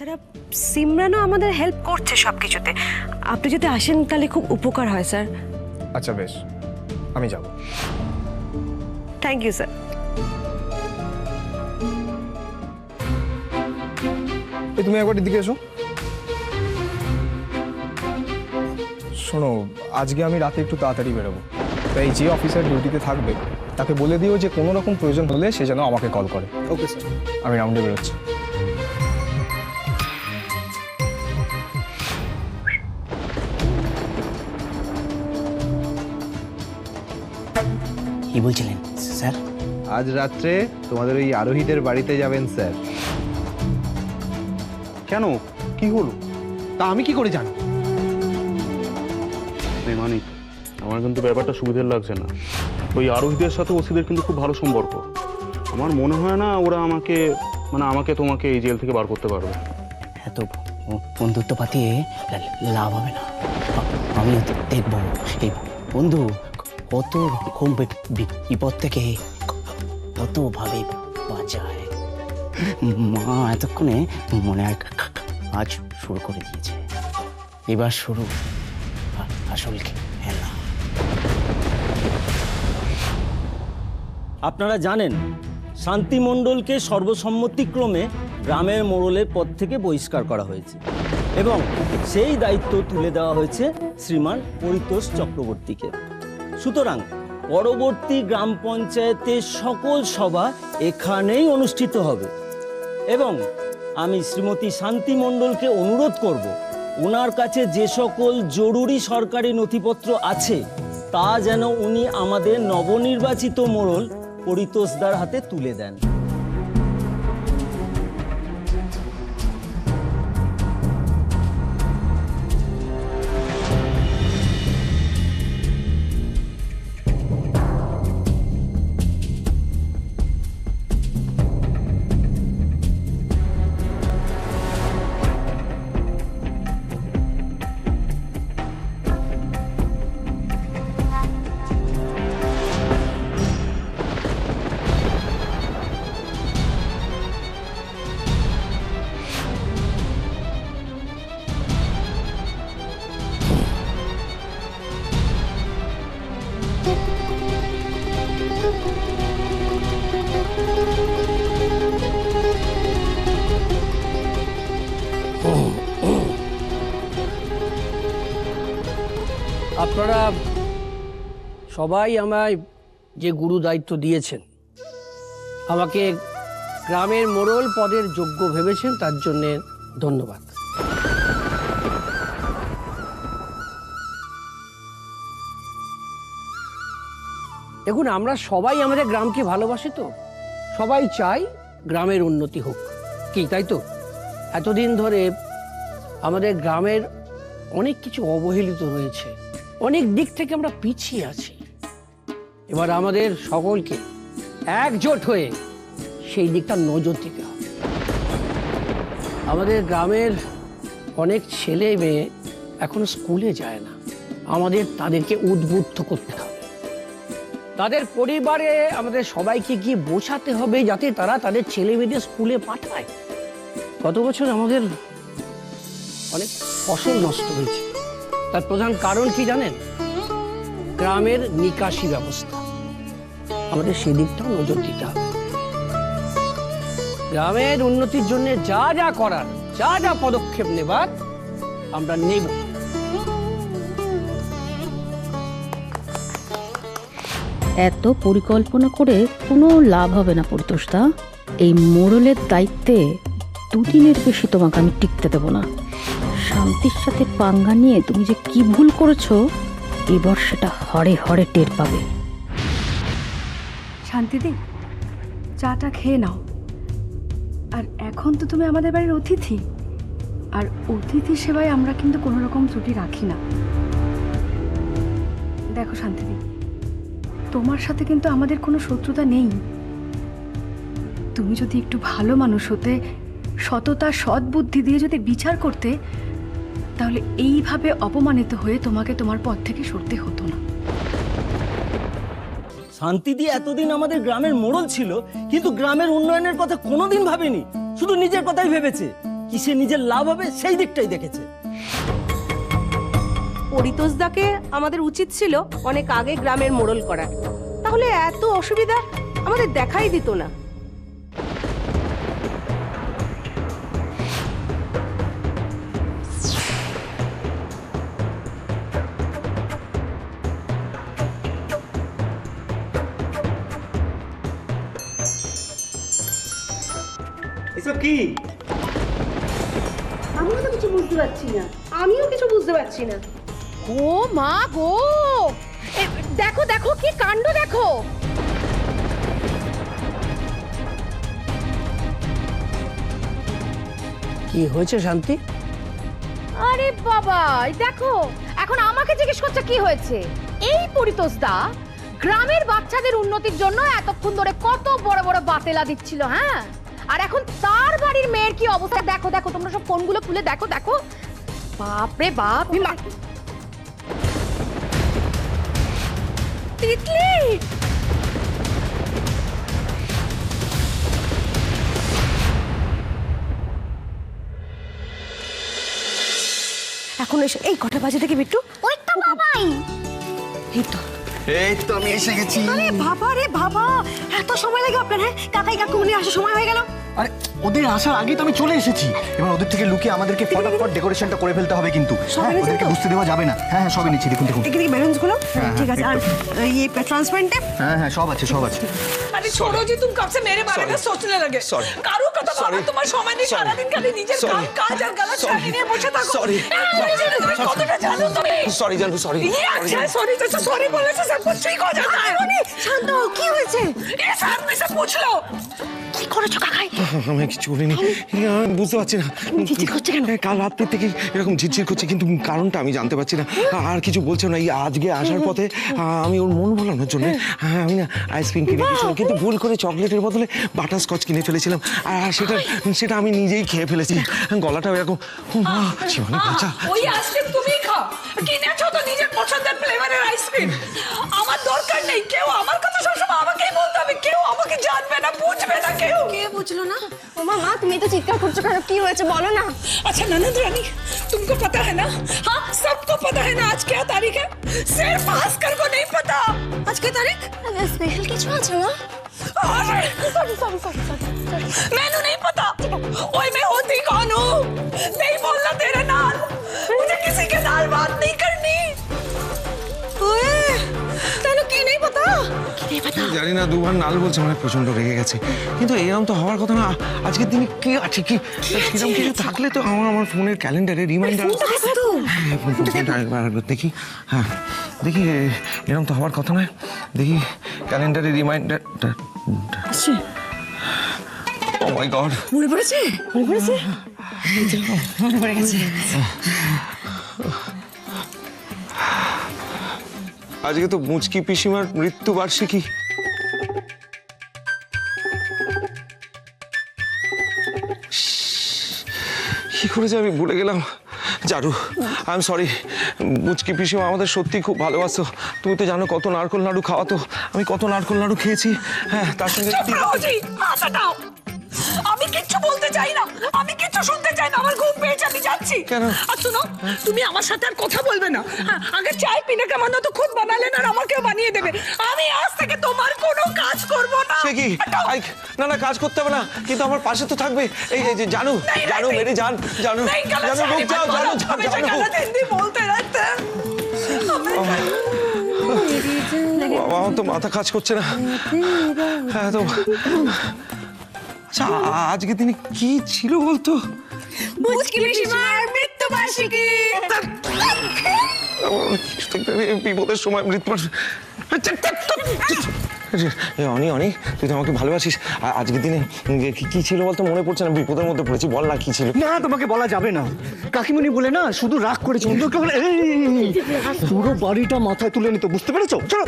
তাছাড়া সিমরানও আমাদের হেল্প করছে সব কিছুতে। আপনি যদি আসেন তাহলে খুব উপকার হয় স্যার। আচ্ছা বেশ, আমি যাব। Thank you sir. তুমি একবার এদিকে এসো। শোনো, আজকে আমি রাতে একটু তাড়াতাড়ি বেরোবো, তাই যে অফিসার ডিউটিতে থাকবে তাকে বলে দিও যে কোনো রকম প্রয়োজন হলে সে যেন আমাকে কল করে। Okay sir. আমি রাউন্ডে বেরোচ্ছি। কি বলছিলেন স্যার? আজ রাত্রে তোমাদের ওই আরোহীদের বাড়িতে যাবেন স্যার। কেন, কি হলো? তা আমি কি করে জানি? মানিক, আমার কিন্তু ব্যাপারটা সুবিধের লাগছে না। ওই আরোহীদের সাথে ওসিদের কিন্তু খুব ভালো সম্পর্ক। আমার মনে হয় না ওরা আমাকে তোমাকে এই জেল থেকে বার করতে পারবে। এত বন্ধুত্ব পাতিয়ে লাভ হবে না। আমিও দেখবো এই বন্ধু কত রকম বিপদ থেকে কতভাবে বাঁচায়। মা এতক্ষণে মনে হয় আজ শুরু করে দিয়েছে। এবার শুরু আসল খেলা। আপনারা জানেন শান্তি মণ্ডলকে সর্বসম্মতিক্রমে গ্রামের মোড়লের পদ থেকে বহিষ্কার করা হয়েছে এবং সেই দায়িত্ব তুলে দেওয়া হয়েছে শ্রীমান পরিতোষ চক্রবর্তীকে। সুতরাং পরবর্তী গ্রাম পঞ্চায়েতের সকল সভা এখানেই অনুষ্ঠিত হবে এবং আমি শ্রীমতী শান্তি মণ্ডলকে অনুরোধ করব ওনার কাছে যে সকল জরুরি সরকারি নথিপত্র আছে তা যেন উনি আমাদের নবনির্বাচিত মোড়ল পরিতোষদার হাতে তুলে দেন। আপনারা সবাই আমায় যে গুরু দায়িত্ব দিয়েছেন, আমাকে গ্রামের মোড়ল পদের যোগ্য ভেবেছেন, তার জন্য ধন্যবাদ। দেখুন, আমরা সবাই আমাদের গ্রামকে ভালোবাসি, তো সবাই চাই গ্রামের উন্নতি হোক, কি তাই তো? এতদিন ধরে আমাদের গ্রামের অনেক কিছু অবহেলিত রয়েছে, অনেক দিক থেকে আমরা পিছিয়ে আছি। এবার আমাদের সকলকে একজোট হয়ে সেই দিকটা নজর দিতে হবে। আমাদের গ্রামের অনেক ছেলে মেয়ে এখনো স্কুলে যায় না, আমাদের তাদেরকে উদ্বুদ্ধ করতে হবে। তাদের পরিবারে আমাদের সবাইকে গিয়ে বোঝাতে হবে যাতে তারা তাদের ছেলে মেয়েদের স্কুলে পাঠায়। গত বছর আমাদের অনেক ফসল নষ্ট হয়েছে, তার প্রধান কারণ কি জানেন? গ্রামের নিকাশি ব্যবস্থা। আমাদের সেদিকটাও নজর দিতে হবে। গ্রামের উন্নতির জন্য যা যা করার, যা যা পদক্ষেপ নেবার আমরা নেব। এত পরিকল্পনা করে কোনো লাভ হবে না পরিতোষদা। এই মোড়লের দায়িত্বে দুদিনের বেশি তোমাকে আমি টিকতে দেবো না। শান্তির সাথে পাঙ্গা নিয়ে তুমি যে কি ভুল করেছো এবার সেটা হরে হরে টের পাবে। শান্তিদি, চাটা খেয়ে নাও। আর এখন তো তুমি আমাদের বাড়ির অতিথি, আর অতিথি সেবায় আমরা কিন্তু কোনো রকম ত্রুটি রাখি না। দেখো শান্তিদি, তোমার সাথে কিন্তু আমাদের কোনো শত্রুতা নেই। তুমি যদি একটু ভালো মানুষ হতে, সততা সৎ বুদ্ধি দিয়ে যদি বিচার করতে, তাহলে এইভাবে অপমানিত হয়ে তোমাকে তোমার পথ থেকে সরতে হতো না। শান্তিদি এতদিন আমাদের গ্রামের মোড়ল ছিল, কিন্তু গ্রামের উন্নয়নের কথা কোনোদিন ভাবেনি, শুধু নিজের কথাই ভেবেছে। কিসে নিজের লাভ হবে সেই দিকটাই দেখেছে। পরিতোষদাকে আমাদের উচিত ছিল অনেক আগে গ্রামের মোড়ল করা, তাহলে এত অসুবিধা আমাদের দেখাই দিত না। এসব কি? আমিও তো কিছু বুঝতে পারছি না। ও মা গো, দেখো দেখো কি কাণ্ড দেখো। কি হয়েছে শান্তি? আরে বাবা, এই দেখো, এখন আমাকে জিজ্ঞেস করছে কি হয়েছে। এই পরিতোষদা গ্রামের বাচ্চাদের উন্নতির জন্য এতক্ষণ ধরে কত বড় বড় বাতেলা দিচ্ছিল, হ্যাঁ, আর এখন তার বাড়ির মেয়ের কি অবস্থা দেখো। দেখো তোমরা সব ফোনগুলো খুলে দেখো। দেখো বাপ রে বাপ, তিতলি এখন এসে এই কটা বাজে থেকে বিট্টু? ওই তো বাবাই। এই তো আমি এসে গেছি। আরে বাবা রে বাবা, এত সময় লাগে আপনার? হ্যাঁ, কাকাই কাকুমনি আসার সময় হয়ে গেল। আরে ওদের আসার আগেই তো আমি চলে এসেছি। এবার ওদের থেকে লুকিয়ে আমাদেরকে ফটাফট ডেকোরেশনটা করে ফেলতে হবে কিন্তু। হ্যাঁ, ওদেরকে বুঝতে দেওয়া যাবে না। হ্যাঁ হ্যাঁ, সবই নিচ্ছি, দেখুন দেখুন। দেখি ব্যালেন্স গুলো ঠিক আছে। আর এই ট্রান্সপারেন্ট টেপ? হ্যাঁ হ্যাঁ, সব আছে সব আছে। अरे छोड़ो जी, तुम कब से मेरे बारे में सोचने लगे? कारू का तो बाबा तुम्हारे समय नहीं, सारा दिन खाली नीचे काम काज और गलत शादी নিয়ে বসে থাকো। সরি কতটা জানো তুমি? সরি জানু, সরি। ये अच्छा सॉरी, तो सॉरी बोलने से सब कुछ ठीक हो जाता है। শান্ত হও, কি হয়েছে? ये साथ में से पूछ लो। কি করেছো কাকাই? আমি কিছু করিনি, বুঝতে পারছি না। ঝিরঝির করছে কেন? কাল রাত্রি থেকে এরকম ঝিরঝির করছে, কিন্তু কারণটা আমি জানতে পারছি না। আর কিছু বলছে না। এই আজকে আসার পথে আমি ওর মন ভোলানোর জন্য আমি না আইসক্রিম কিনে দিয়েছিলাম, কিন্তু ভুল করে চকলেটের বদলে বাটার স্কচ কিনে ফেলেছিলাম। আর সেটা আমি নিজেই খেয়ে ফেলেছি। গলাটাও এরকম। ও মা, শিবানী বাঁচা। ওই আইসক্রিম তুমিই খাও, কিনেছো তো নিজের পছন্দের ফ্লেভারের আইসক্রিম। আমার দরকার নেই, কেউ আমার কথা সবসময় আমাকেই বলতে হবে, কেউ আমাকে জানবে না, বুঝবে না কেউ। কে বুঝলো না? ও মা, তুমি তো চিৎকার করছো কেন? কি হয়েছে বলো না। अच्छा ननद रानी, तुमको पता है ना? हाँ, सबको पता है ना आज क्या तारीख है? सिर्फ भास्कर को नहीं पता। आज क्या तारीख? স্পেশাল কিছু আছে না? मैनू नहीं पता। ओए मैं होती कौन हूँ? नहीं बोलना तेरे नाल, मुझे किसी के नाल बात नहीं करनी। ओए तेनू की नहीं पता? জানি না, দুবার নাল বলছে, মানে প্রচন্ড রেগে গেছে। কিন্তু এরকম তো হওয়ার কথা না। আজকের দিনে কি আছে, কি সেরকম কিছু থাকলে তো আমার ফোনের ক্যালেন্ডারে রিমাইন্ডার। দেখি, হ্যাঁ দেখি, এরকম তো হওয়ার কথা নয়। দেখি ক্যালেন্ডারে রিমাইন্ডার। ও মাই গড, মনে পড়েছে? মনে পড়েছে? মনে পড়ে গেছে। আজকে তো মুচকি পিসিমার মৃত্যুবার্ষিকী। কি করে যে আমি ভুলে গেলাম। জারু, আই এম সরি। মুচকি পিসিমা আমাদের সত্যি খুব ভালোবাসো। তুমি তো জানো কত নারকোল নাড়ু খাওয়াতো। আমি কত নারকোল নাড়ু খেয়েছি। হ্যাঁ, তার সঙ্গে চুপ রহো জি, হাত হটাও। আমি কিচ্ছু বলতে চাই না, আমি কিচ্ছু শুনতে চাই না। আমার ঘুম পেয়েছে, আমি যাচ্ছি। কেন? আর শুনো, তুমি আমার সাথে আর কথা বলবে না। হ্যাঁ, আগে চায় পিনে का मन हो तो खुद बना लेना, আর আমাকেও বানিয়ে দেবে। আমি আজ থেকে তোমার কোনো কাজ করব না। সে কি? না না, কাজ করতে হবে না, কিন্তু আমার পাশে তো থাকবে। এই যে জানু, জানু মেরে জান, জানু, জানু রুক যাও, জানু, জানু। गलत हिंदी बोलते रहते हैं। আমার তো মাথা কাজ করছে না। হ্যাঁ তো, আচ্ছা আজকে দিনে কি ছিল বলতো? মুচকি পিসিমার মৃত্যুবার্ষিকী। বিপদের সময় মৃত্যু। অনি অনি, তুই তো আমাকে ভালোবাসিস। আজকের দিনে কি ছিল বলতো? মনে পড়ছে না, বিপদের মধ্যে পড়েছি। বল না কি ছিল। না, তোমাকে বলা যাবে না। কাকিমণি বলে না শুধু রাগ করেছে, অন্যকে বলে পুরো বাড়িটা মাথায় তুলে নিতে, বুঝতে পেরেছো? চলো।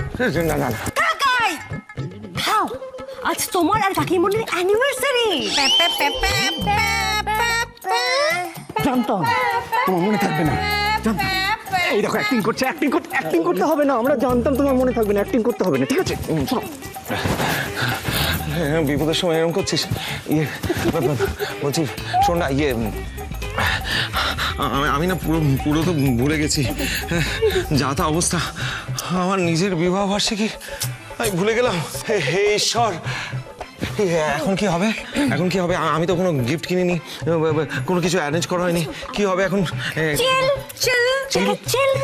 না না, কাকাই খাও, আজ তোমার আর কাকিমণির অ্যানিভার্সারি। জানতাম তোমার মনে থাকবে না। এই দেখো, অ্যাক্টিং করছে, অ্যাক্টিং করতে হবে না। আমরা জানতাম তোমার মনে থাকবে না, অ্যাক্টিং করতে হবে না, ঠিক আছে? শোনো, বিপদের সময় এরকম করছিস? ইয়ে বলছি শোন না, ইয়ে আমি না পুরো তো ভুলে গেছি, যা তা অবস্থা। আমার নিজের বিবাহ বার্ষিকী আমি ভুলে গেলাম। হে ঈশ্বর, এখন কি হবে? এখন কি হবে? আমি তো কোনো গিফট কিনিনি, কোনো কিছু অ্যারেঞ্জ করা হয়নি। কি হবে এখন?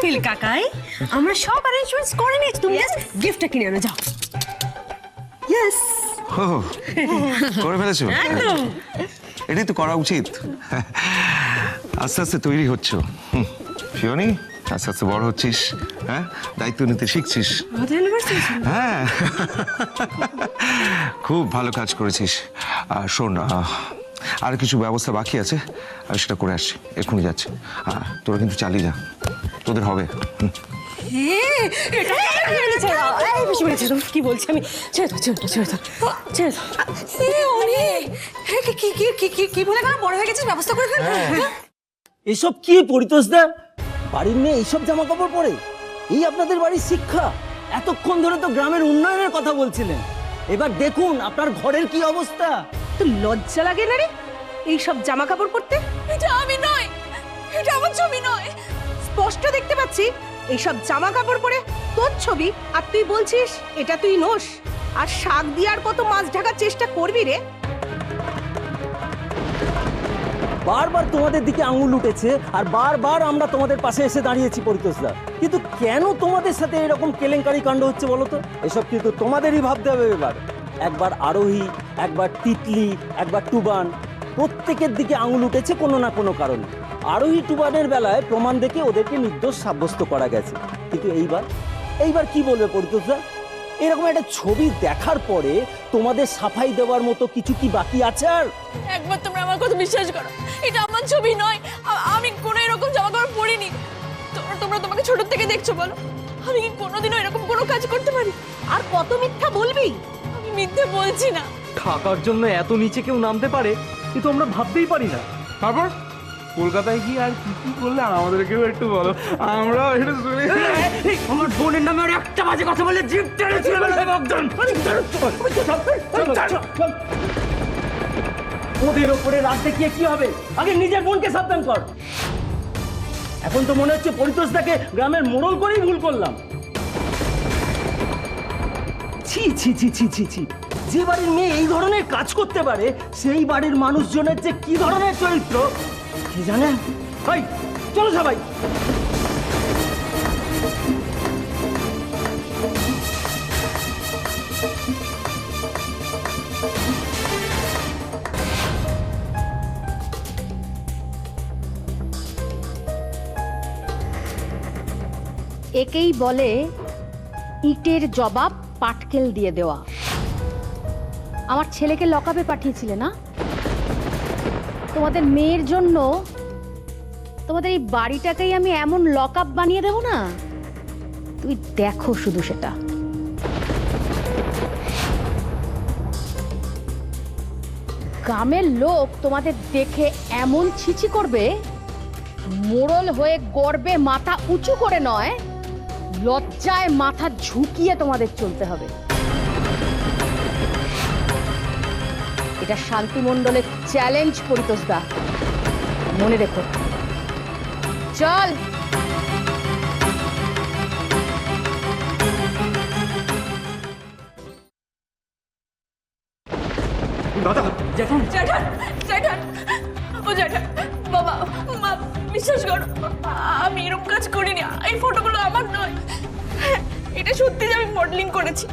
চিল কাকাই, আমরা সব অ্যারেঞ্জমেন্টস করে নিয়েছি, তুমি জাস্ট গিফটটা কিনে আনো, যাও। ইয়েস, করে ফেলেছো? একদম। এটাই তো করা উচিত। আস্তে আস্তে তৈরি হচ্ছ, শিওনি, আস্তে আস্তে বড় হচ্ছিস, হ্যাঁ, দায়িত্ব নিতে শিখছিস। হ্যাঁ, খুব ভালো কাজ করেছিস। আর শোন, আর কিছু ব্যবস্থা বাকি আছে, আমি সেটা করে আসছি, এক্ষুনি যাচ্ছি। তোরা কিন্তু চালিয়ে যা, তোদের হবে। কি বলছি আমি? কি বলে বড় হয়ে গেছিস, ব্যবস্থা করে ফেলবো। এসব কি পরিতোষদা? বাড়ির মেয়ে এইসব জামা কাপড় পরে? এই আপনাদের বাড়ির শিক্ষা? এতক্ষণ ধরে তো গ্রামের উন্নয়নের কথা বলছিলেন, এবার দেখুন আপনার ঘরের কি অবস্থা। তো লজ্জা লাগে না রে এইসব জামা কাপড় পরতে? এটা আমি নয়, এটা আমার ছবি নয়। স্পষ্ট দেখতে পাচ্ছি এইসব জামা কাপড় পরে তোর ছবি, আর তুই বলছিস এটা তুই নোস। আর শাক দিয়ে আর কত মাছ ঢাকার চেষ্টা করবি রে? বারবার তোমাদের দিকে আঙুল উঠেছে আর বারবার আমরা তোমাদের পাশে এসে দাঁড়িয়েছি পরিতোষদা, কিন্তু কেন তোমাদের সাথে এরকম কেলেঙ্কারি কাণ্ড হচ্ছে বলো তো? এসব কিন্তু তোমাদেরই ভাবতে হবে এবার। একবার আরোহী, একবার তিতলি, একবার টুবান, প্রত্যেকের দিকে আঙুল উঠেছে কোনো না কোনো কারণে। আরোহী টুবানের বেলায় প্রমাণ দেখে ওদেরকে নির্দোষ সাব্যস্ত করা গেছে, কিন্তু এইবার কি বলবে পরিতোষদা? এরকম একটা ছবি দেখার পরে তোমাদের সাফাই দেওয়ার মতো কিছু কি বাকি আছে আর? একবার তোমরা আমার কথা বিশ্বাস করো, এটা আমার ছবি নয়। আমি কোনো এরকম জামা কাপড় পরিনি। তোমরা তোমাকে ছোট থেকে দেখছো, বলো আমি কি কোনোদিনও এরকম কোনো কাজ করতে পারি? আর কত মিথ্যা বলবি? আমি মিথ্যে বলছি না। টাকার জন্য এত নিচে কেউ নামতে পারে কিন্তু আমরা ভাবতেই পারি না। তারপর কলকাতায় গিয়ে আর কি কি করলে আমাদেরকেও একটু বলো, আমরাও একটু শুনি। আমার বোনের নামে আর একটা বাজে কথা বলে জিভ টেনে ছিল একদম। ওদের ওপরে রাত দেখিয়ে কি হবে? আগে নিজের বোনকে সাবধান কর। এখন তো মনে হচ্ছে পরিতোষদাকে গ্রামের মোড়ল করেই ভুল করলাম। ছি ছি ছি ছি ছি ছি, যে বাড়ির মেয়ে এই ধরনের কাজ করতে পারে সেই বাড়ির মানুষজনের যে কি ধরনের চরিত্র কি জানেন? ভাই চলো সবাই। একেই বলে ইটের জবাব পাটকেল দিয়ে দেওয়া। আমার ছেলেকে লকআপে পাঠিয়েছিলে না? তোমাদের মেয়ের জন্য তোমাদের এই বাড়িটাকেই আমি এমন লকআপ বানিয়ে দেব না, তুই দেখো শুধু সেটা। গ্রামের লোক তোমাদের দেখে এমন ছিছি করবে, মোড়ল হয়ে গর্বে মাথা উঁচু করে নয়, লজ্জায় মাথা ঝুঁকিয়ে তোমাদের চলতে হবে। এটা শান্তি মণ্ডলের চ্যালেঞ্জ পরিতোষদা, মনে রেখো। চল। দাদা, জ্যাঠান, ও জ্যাঠান, বাবা, মা, বিশ্বাস করো আমি এরকম কাজ করিনি। এই ফটোগুলো আমার নয়। এটা সত্যি যে আমি মডেলিং করেছি,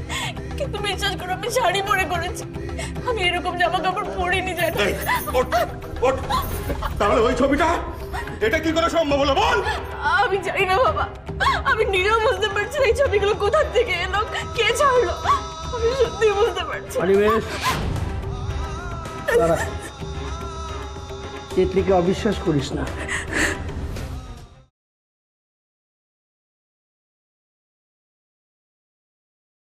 কিন্তু বিশ্বাস করো আমি শাড়ি পরে করেছি। আমি এরকম জামা কাপড় পরিনি জ্যাঠান। তাহলে ওই ছবিটা এটা কি করে সম্ভব হলো বল? আমি জানি না বাবা, আমি নিজেও বুঝতে পারছি না এই ছবিগুলো কোথা থেকে এলো, কে ছাড়লো, আমি সত্যি বুঝতে পারছি। তিতলিকে অবিশ্বাস করিস না।